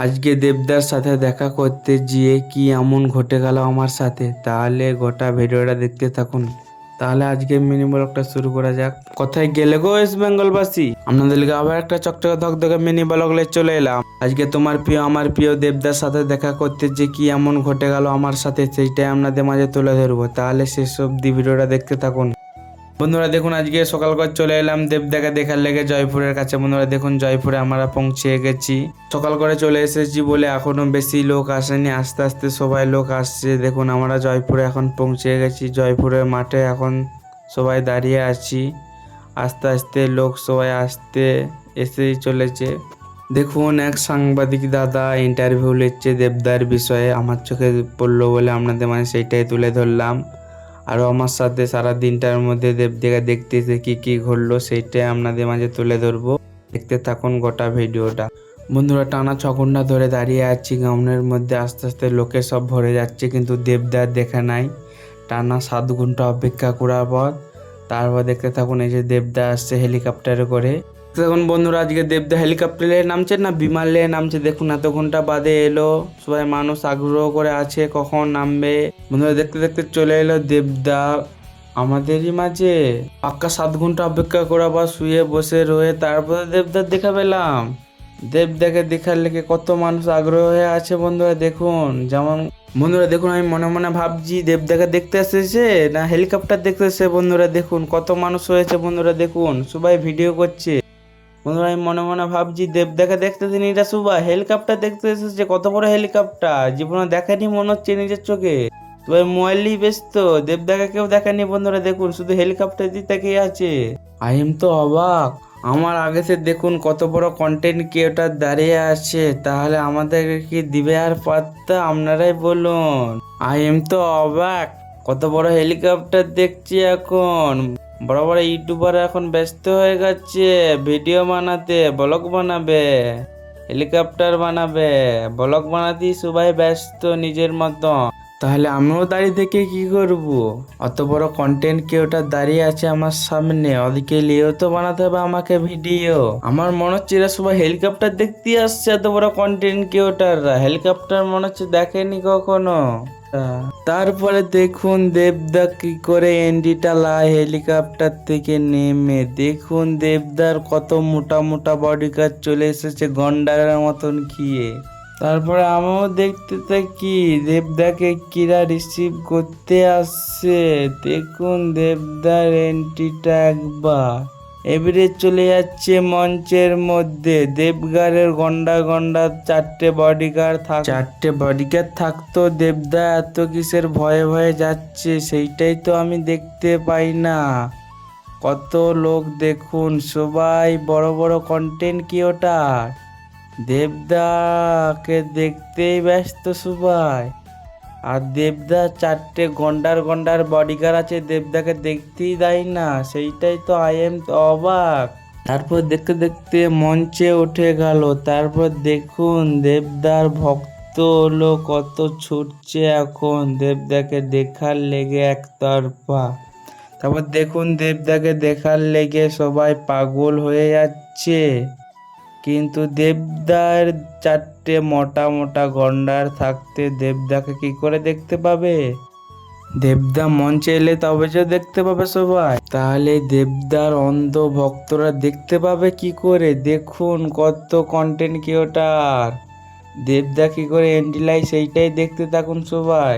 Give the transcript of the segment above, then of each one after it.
আজকে দেবদার সাথে দেখা করতে গিয়ে কি এমন ঘটে গেল আমার সাথে, তাহলে গোটা ভিডিওটা দেখতে থাকুন। তাহলে আজকে মিনি ব্লগটা শুরু করা যাক। কোথায় গেলে গো ওয়েস্ট বেঙ্গলবাসী? আপনাদেরকে আবার একটা চকচকে ধকধকে মিনি ব্লগ নিয়ে চলে এলাম। আজকে তোমার প্রিয় আমার প্রিয় দেবদার সাথে দেখা করতে যে কি এমন ঘটে গেল আমার সাথে, সেইটাই আপনাদের মাঝে তুলে ধরবো। তাহলে সেসব ভিডিওটা দেখতে থাকুন। বন্ধুরা দেখুন, আজকে সকাল করে চলে এলাম দেবদাকে দেখার লেগে জয়পুরের কাছে। বন্ধুরা দেখুন, জয়পুরে আমরা পৌঁছে গেছি। সকাল করে চলে এসেছি বলে এখনো বেশি লোক আসেনি, আস্তে আস্তে সবাই লোক আসছে। দেখুন আমরা জয়পুরে এখন পৌঁছে গেছি। জয়পুরের মাঠে এখন সবাই দাঁড়িয়ে আছি। আস্তে আস্তে লোক সবাই আসতে এসেই চলেছে। দেখুন এক সাংবাদিক দাদা ইন্টারভিউ নিচ্ছে দেবদার বিষয়ে, আমার চোখে পড়লো বলে আপনাদের মানে সেইটাই তুলে ধরলাম। আরও আমার সাথে সারা দিনটার মধ্যে দেবদাকে দেখতে এসে কী কী ঘটলো সেইটাই আপনাদের মাঝে তুলে ধরবো। দেখতে থাকুন গোটা ভিডিওটা। বন্ধুরা টানা 6 ঘন্টা ধরে দাঁড়িয়ে আছি গ্রাউন্ডের মধ্যে, আস্তে আস্তে লোকে সব ভরে যাচ্ছে কিন্তু দেবদার দেখা নাই। টানা 7 ঘন্টা অপেক্ষা করার পর তারপর দেখতে থাকুন এই যে দেবদা আসছে হেলিকপ্টারে করে। দেখুন বন্ধুরা, আজকে দেবদা হেলিকপ্টারে নামছে না বিমান নিয়ে নামছে। দেখুন এত ঘন্টা বাদে এলো, সবাই মানুষ আগ্রহ করে আছে কখন নামবে। বন্ধুরা দেখতে দেখতে চলে এলো দেবদা আমাদেরই মাঝে। পাক্কা 7 ঘন্টা অপেক্ষা করার পর শুয়ে বসে রয়ে তারপরে দেবদার দেখা পেলাম। দেবদাকে দেখার লেগে কত মানুষ আগ্রহ হয়ে আছে বন্ধুরা দেখুন। যেমন বন্ধুরা দেখুন, আমি মনে মনে ভাবছি দেবদাকে দেখতে এসেছে না হেলিকপ্টার দেখতে এসেছে। বন্ধুরা দেখুন কত মানুষ হয়েছে। বন্ধুরা দেখুন সবাই ভিডিও করছে। বন্ধুরা আমি মনে মনে ভাবছি দেবদাকে দেখতে দিন, এটা সবাই হেলিকপ্টার দেখতে এসেছে। কত বড় হেলিকপ্টার, জীবনে দেখেনি মনে হচ্ছে নিজের চোখে। সবাই মোবাইলই ব্যস্ত, দেবদাকে কেউ দেখেনি। বন্ধুরা দেখুন শুধু হেলিকপ্টার দিয়ে তাকিয়ে আছে। আই এম তো অবাক। আমার আগে সে দেখুন কত বড় কন্টেন্ট ক্রিয়েটর দাঁড়িয়ে আছে, তাহলে আমাদেরকে কি দিবে আর পাত্তা? আপনারাই বলুন। আই এম তো অবাক, কত বড় হেলিকপ্টার দেখছি এখন। বড় বড় ইউটিউবার এখন ব্যস্ত হয়ে গেছে ভিডিও বানাতে, ব্লগ বানাবে, হেলিকপ্টার বানাবে, ব্লগ বানাতেই সবাই ব্যস্ত নিজের মতো। তাহলে আমিও দাঁড়িয়ে থেকে কি করব? অত বড় কন্টেন্ট ক্রিয়েটর দাঁড়িয়ে আছে আমার সামনে, ওদিকে নিয়েও তো বানাতে হবে আমাকে ভিডিও। আমার মনে হচ্ছে এরা সবাই হেলিকপ্টার দেখতে আসছে। এত বড় কন্টেন্ট ক্রিয়েটররা হেলিকপ্টার মনে হচ্ছে দেখেনি কখনো। তারপরে দেখুন দেবদা কি করে এন্ডিটা লাই হেলিকপ্টার থেকে নেমে। দেখুন দেবদার কত মোটা মোটা বডিগার্ড চলে এসেছে গন্ডারের মতন খেয়ে। তারপরে আমিও দেখতে থাকি দেবদাকে কিরা রিসিভ করতে আসছে। দেখুন দেবদার এন্ট্রিটা একবার এবারে চলে যাচ্ছে মঞ্চের মধ্যে। দেবগারের গন্ডা গন্ডা 4টে বডিগার্ড থাকতো, দেবদা এত কিসের ভয়ে ভয়ে যাচ্ছে সেইটাই তো আমি দেখতে পাই না। কত লোক দেখুন, সবাই বড় বড় কন্টেন্ট ক্রিয়েটর, দেবদাকে দেখতেই ব্যস্ত সবাই। আর দেবদা 4টে গন্ডার গন্ডার বডিগার্ড আছে, দেবদাকে দেখতেই দেয় না। সেইটাই তো আই এম অবাক। তারপর দেখতে দেখতে মঞ্চে উঠে গেল। তারপর দেখুন দেবদার ভক্ত হলো কত ছুটছে এখন দেবদাকে দেখার লেগে একতরফা। তারপর দেখুন দেবদাকে দেখার লেগে সবাই পাগল হয়ে যাচ্ছে। কিন্তু দেবদার 4টে মোটা মোটা গন্ডার থাকতে দেবদাকে কি করে দেখতে পাবে? দেবদা মঞ্চে এলে তবে যে দেখতে পাবে সবাই, তাহলে দেবদার অন্ধ ভক্তরা দেখতে পাবে কি করে? দেখুন কত কন্টেন্ট ক্রিয়েটর, দেবদা কি করে এন্ট্রি লাই সেইটাই দেখতে থাকুন সবাই।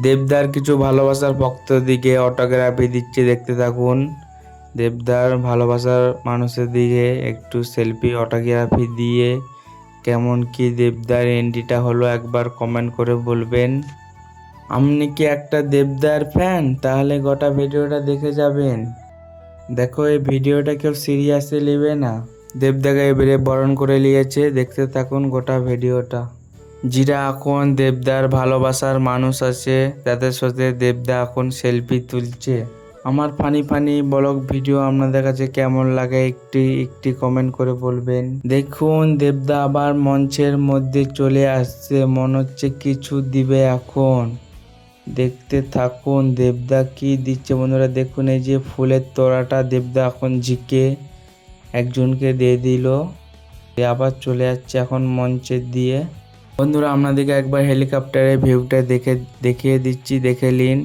দেবদার কিছু ভালোবাসার ভক্তদিকে অটোগ্রাফি দিচ্ছে, দেখতে থাকুন। দেবদার ভালোবাসার মানুষের দিকে একটু সেলফি অটোগ্রাফি দিয়ে কেমন কি দেবদার এন্ট্রিটা হলো একবার কমেন্ট করে বলবেন। আপনি কি একটা দেবদার ফ্যান? তাহলে গোটা ভিডিওটা দেখে যাবেন। দেখো এই ভিডিওটা কেউ সিরিয়াসলি নেবে না। দেবদাকে এবারে বরণ করে নিয়েছে, দেখতে থাকুন গোটা ভিডিওটা। যারা এখন দেবদার ভালোবাসার মানুষ আছে তাদের সাথে দেবদা এখন সেলফি তুলছে। আমার ফানি ফানি ব্লগ ভিডিও আপনাদের কাছে কেমন লাগে একটি একটি কমেন্ট করে বলবেন। দেখুন দেবদা আবার মঞ্চের মধ্যে চলে আসছে, মনে হচ্ছে কিছু দিবে এখন। দেখতে থাকুন দেবদা কি দিচ্ছে বন্ধুরা। দেখুন এই যে ফুলের তোড়াটা দেবদা এখন ঝিকে একজনকে দিয়ে দিল, আবার চলে যাচ্ছে এখন মঞ্চের দিয়ে। বন্ধুরা আপনাদেরকে একবার হেলিকপ্টারের ভিউটা দেখিয়ে দিচ্ছি, দেখে নিন।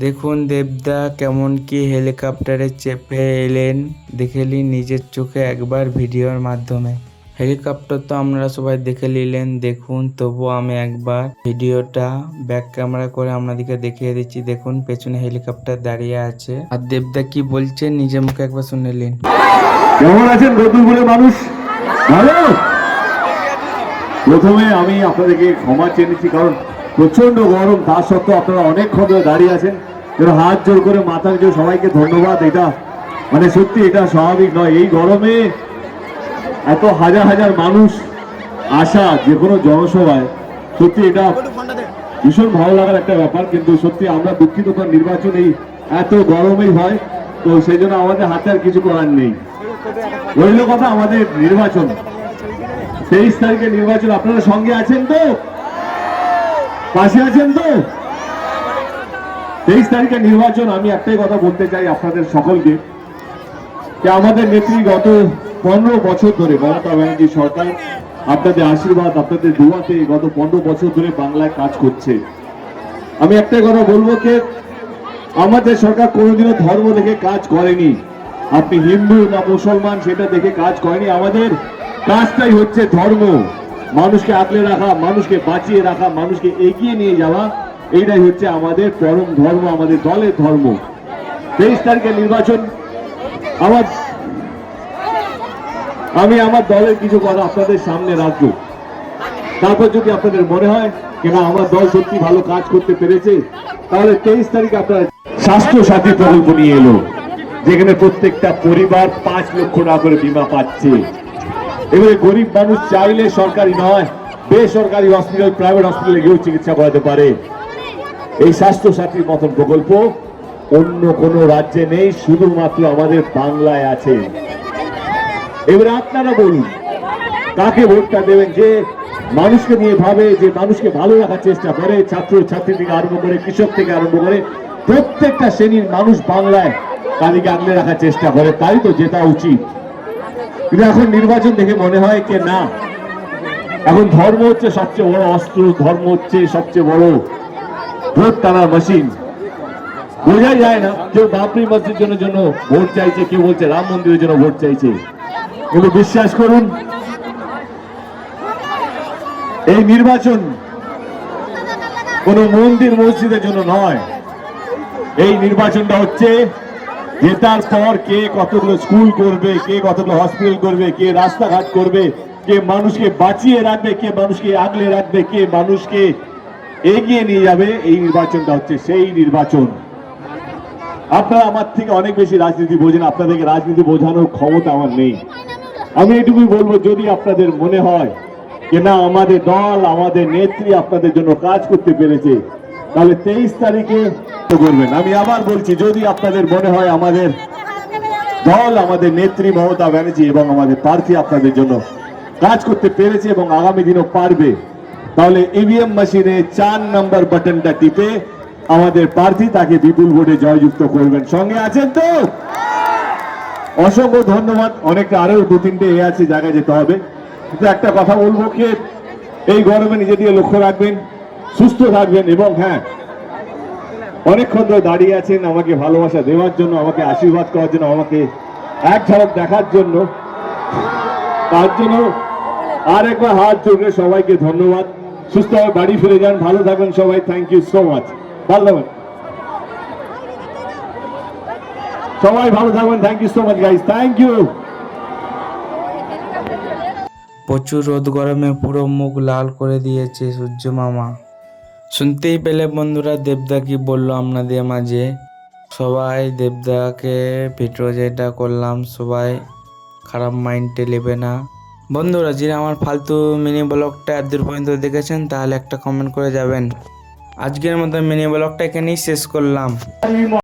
দেখুন দেবদা কেমন কি হেলিকপ্টারে চেপে এলেন, দেখে নিন নিজের চোখে একবার ভিডিওর মাধ্যমে। হেলিকপ্টার তো আপনারা সবাই দেখে নিলেন, দেখুন তবুও আমি একবার ভিডিওটা ব্যাক ক্যামেরা করে আপনাদেরকে দেখিয়ে দিচ্ছি। দেখুন পেছনে হেলিকপ্টার দাঁড়িয়ে আছে আর দেবদা কি বলছে নিজের মুখে একবার শুনে নিন। কেমন আছেন বন্ধুগুলো মানুষ? ভালো? প্রথমে আমি আপনাদেরকে ক্ষমা চেয়ে নিচ্ছি, কারণ প্রচন্ড গরম, তা সত্ত্বেও আপনারা অনেকক্ষণ ধরে দাঁড়িয়ে আছেন। হাত জোর করে মাথা জোর সবাইকে ধন্যবাদ। এটা মানে সত্যি এটা স্বাভাবিক নয়, এই গরমে এত হাজার হাজার মানুষ আসা যে কোনো জনসভায়, সত্যি এটা ভীষণ ভালো লাগার একটা ব্যাপার। কিন্তু সত্যি আমরা দুঃখিত, তার নির্বাচন এই এত গরমেই হয়, তো সেই জন্য আমাদের হাতে আর কিছু করার নেই। রইল কথা আমাদের নির্বাচন, 23 তারিখে নির্বাচন। আপনারা সঙ্গে আছেন তো? পাশে আছেন তো? 23 তারিখে নির্বাচন। আমি একটাই কথা বলতে চাই আপনাদের সকলকে, যে আমাদের নেত্রী গত 15 বছর ধরে, মমতা ব্যানার্জি সরকার আপনাদের আশীর্বাদ, আপনাদের দোয়াতে গত 15 বছর ধরে বাংলায় কাজ করছে। আমি একটাই কথা বলবো, যে আমাদের সরকার কোনোদিনও ধর্ম দেখে কাজ করেনি। আপনি হিন্দু না মুসলমান সেটা দেখে কাজ করেনি। আমাদের কাজটাই হচ্ছে ধর্ম, মানুষকে আগলে রাখা, মানুষকে বাঁচিয়ে রাখা, মানুষকে এগিয়ে নিয়ে যাওয়া, এইটাই হচ্ছে আমাদের পরম ধর্ম, আমাদের দলের ধর্ম। 23 তারিখে নির্বাচন। আমি আমার দলের কিছু কথা আপনাদের সামনে রাখবো, তারপর যদি আপনাদের মনে হয় কিনা আমার দল সত্যি ভালো কাজ করতে পেরেছে, তাহলে 23 তারিখে আপনারা স্বাস্থ্য সাথী প্রকল্প নিয়ে এলো, যেখানে প্রত্যেকটা পরিবার 5 লক্ষ টাকা করে বীমা পাচ্ছে। এবারে গরিব মানুষ চাইলে সরকারি নয়, বেসরকারি হসপিটাল, প্রাইভেট হসপিটালে গিয়েও চিকিৎসা করাতে পারে। এই স্বাস্থ্য সাথীর মতন প্রকল্প অন্য কোনো রাজ্যে নেই, শুধুমাত্র আমাদের বাংলায় আছে। এবারে আপনারা বলুন কাকে ভোটটা দেবেন, যে মানুষকে নিয়ে ভাবে, যে মানুষকে ভালো রাখার চেষ্টা করে, ছাত্র ছাত্রী থেকে আরম্ভ করে কৃষক থেকে আরম্ভ করে প্রত্যেকটা শ্রেণীর মানুষ বাংলায় তাদেরকে আগলে রাখার চেষ্টা করে, তাই তো জেতা উচিত। কিন্তু এখন নির্বাচন দেখে মনে হয় যে না, এখন ধর্ম হচ্ছে সবচেয়ে বড় অস্ত্র, ধর্ম হচ্ছে সবচেয়ে বড় ভোট টানার মেশিন। বোঝাই যায় না, কেউ বাবরি মসজিদের জন্য ভোট চাইছে, কেউ বলছে রাম মন্দিরের জন্য ভোট চাইছে। কিন্তু বিশ্বাস করুন, এই নির্বাচন কোন মন্দির মসজিদের জন্য নয়। এই নির্বাচনটা হচ্ছে জেতার পর কে কতগুলো স্কুল করবে, কে কতগুলো হসপিটাল করবে, কে রাস্তাঘাট করবে, কে মানুষকে বাঁচিয়ে রাখবে, কে মানুষকে আগলে রাখবে, কে মানুষকে এগিয়ে নিয়ে যাবে। এই নির্বাচনটা হচ্ছে সেই নির্বাচন। আপনারা আমার থেকে অনেক বেশি রাজনীতি বোঝেন, আপনাদেরকে রাজনীতি বোঝানোর ক্ষমতা আমার নেই। আমি এটুকুই বলবো, যদি আপনাদের মনে হয় যে না আমাদের দল, আমাদের নেত্রী আপনাদের জন্য কাজ করতে পেরেছে, তাহলে 23 তারিখে করবেন। আমি আবার বলছি, যদি আপনাদের মনে হয় আমাদের দল, আমাদের নেত্রী মমতা ব্যানার্জি এবং আমাদের প্রার্থী আপনাদের জন্য কাজ করতে পেরেছে এবং আগামী দিনও পারবে, তাহলে ইভিএম মেশিনে 4 নম্বর বাটনটা টিপে আমাদের প্রার্থী তাকে বিপুল ভোটে জয়যুক্ত করবেন। সঙ্গে আছেন তো? অসংখ্য ধন্যবাদ। অনেকটা আরো 2-3টে আছে জায়গায় যেতে হবে, কিন্তু একটা কথা বলবো, যে এই গরমে নিজে দিয়ে লক্ষ্য রাখবেন, সুস্থ থাকবেন, এবং হ্যাঁ অনেকক্ষণ ধরে দাঁড়িয়ে আছেন আমাকে ভালোবাসা দেওয়ার জন্য, আমাকে আশীর্বাদ করার জন্য, আমাকে এক ঝলক দেখার জন্য, তার জন্য আর একবার হাত জোড়ে সবাইকে ধন্যবাদ। সুস্থভাবে বাড়ি ফিরে যান, ভালো থাকবেন সবাই। Thank you so much. ভালো থাকবেন সবাই, ভালো থাকবেন। Thank you so much guys, thank you. প্রচুর রোদ গরমে পুরো মুখ লাল করে দিয়েছে সূর্য মামা। শুনতেই পেলে বন্ধুরা দেবদা কি বললো আপনাদের মাঝে। সবাই দেবদাকে ভিডিও যেটা করলাম সবাই খারাপ মাইন্ডে নেবে না, বন্ধুরা যারা আমার ফালতু মিনি ব্লগটা এত দূর পর্যন্ত দেখেছেন তাহলে একটা কমেন্ট করে যাবেন। আজকের মতো মিনি ব্লগটা এখানেই শেষ করলাম।